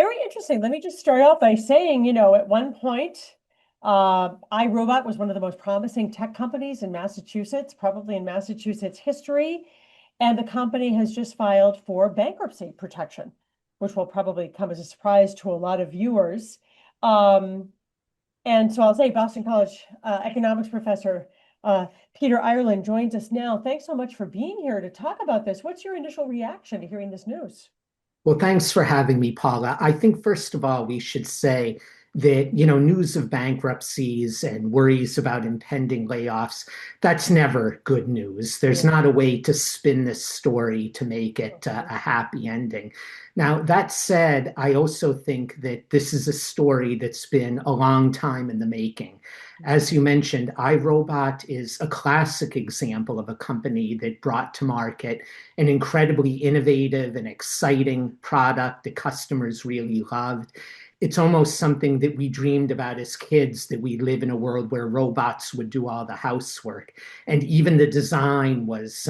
Very interesting. Let me just start out by saying, at one point, iRobot was one of the most promising tech companies in Massachusetts, probably in Massachusetts history. And the company has just filed for bankruptcy protection, which will probably come as a surprise to a lot of viewers. Um, and so I'll say Boston College economics professor Peter Ireland joins us now. Thanks so much for being here to talk about this. What's your initial reaction to hearing this news? Well, thanks for having me, Paula. I think, first of all, we should say that, news of bankruptcies and worries about impending layoffs, that's never good news. There's Yeah. not a way to spin this story to make it a happy ending. Now, that said, I also think that this is a story that's been a long time in the making. As you mentioned, iRobot is a classic example of a company that brought to market an incredibly innovative and exciting product that customers really loved. It's almost something that we dreamed about as kids, that we live in a world where robots would do all the housework. And even the design was,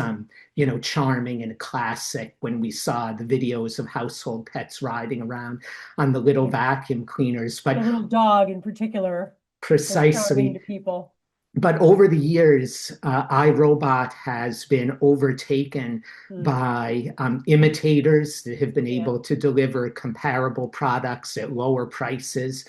charming and classic when we saw the videos of household pets riding around on the little Yeah. vacuum cleaners. But The little dog in particular was charming precisely, to people. but over the years, iRobot has been overtaken Mm, by imitators that have been yeah. able to deliver comparable products at lower prices.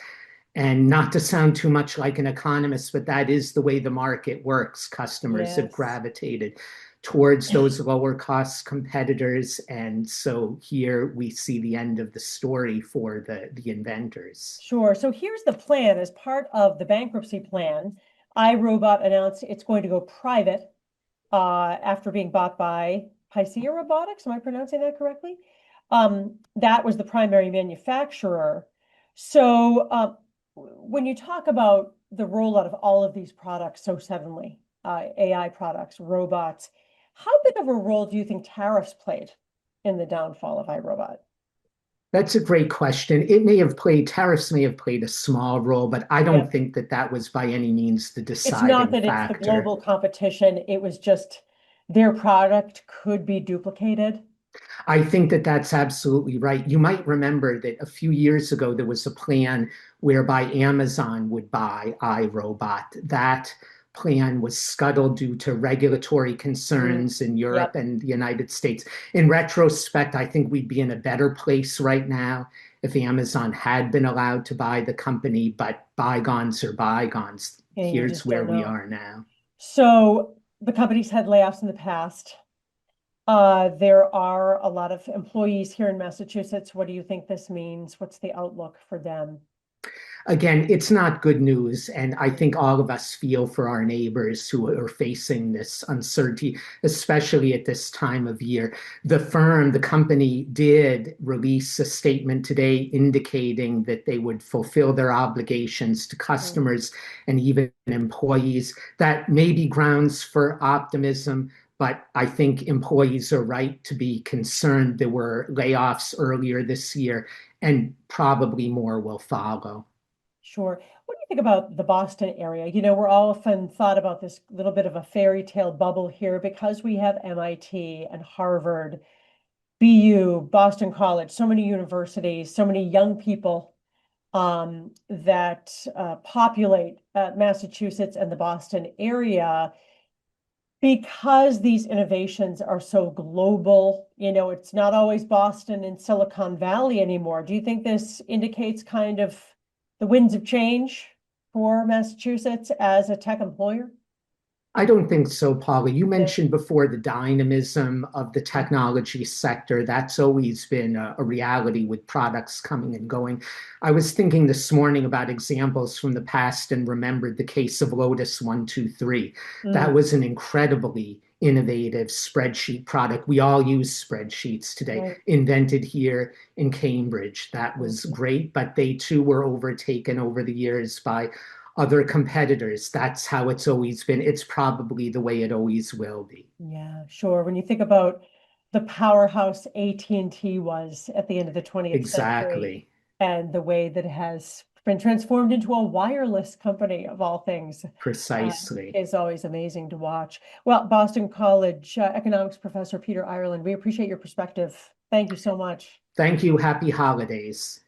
And not to sound too much like an economist, but that is the way the market works. Customers have Yes. gravitated towards those lower cost competitors. And so here we see the end of the story for the inventors. Sure. So here's the plan. As part of the bankruptcy plan, iRobot announced it's going to go private after being bought by Picea Robotics. Am I pronouncing that correctly? That was the primary manufacturer. So when you talk about the rollout of all of these products so suddenly, AI products, robots, how big of a role do you think tariffs played in the downfall of iRobot? That's a great question. Tariffs may have played a small role, but I Yeah. don't think that that was by any means the It's not deciding that it's the factor. global competition, it was just their product could be duplicated. I think that that's absolutely right. You might remember that a few years ago, there was a plan whereby Amazon would buy iRobot. That plan was scuttled due to regulatory Mm, concerns in Europe yep. and the United States. In retrospect, I think we'd be in a better place right now if Amazon had been allowed to buy the company, but bygones are bygones. And you Here's just where don't we know. are now. So the company's had layoffs in the past. There are a lot of employees here in Massachusetts. What do you think this means? What's the outlook for them? Again, it's not good news. And I Mm, think all of us feel for our neighbors who are facing this uncertainty, especially at this time of year. The company did release a statement today indicating that they would fulfill their obligations to mm. customers and even employees. That may be grounds for optimism. But I think employees are right to be concerned. There were layoffs earlier this year, and probably more will follow. Sure. What do you think about the Boston area? We're often thought about this little bit of a fairy tale bubble here because we have MIT and Harvard, BU, Boston College, so many universities, so many young people that populate Massachusetts and the Boston area. Because these innovations are so global, it's not always Boston and Silicon Valley anymore. Do you think this indicates kind of the winds of change for Massachusetts as a tech employer? I don't think so, Paula. You Yeah. mentioned before the dynamism of the technology sector. That's always been a reality with products coming and going. I was thinking this morning about examples from the past and remembered the case of Lotus 123. That Mm, was an incredibly innovative spreadsheet product. We all use spreadsheets today, right. invented here in Cambridge. That was Mhm. great, but they too were overtaken over the years by other competitors. That's how it's always been. It's probably the way it always will be. Yeah, sure. When you think about the powerhouse AT&T was at the end of the 20th century Exactly. and the way that it has been transformed into a wireless company of all things, uh, Precisely. is always amazing to watch. Well, Boston College economics professor Peter Ireland, we appreciate your perspective. Thank you so much. Thank you. Happy holidays.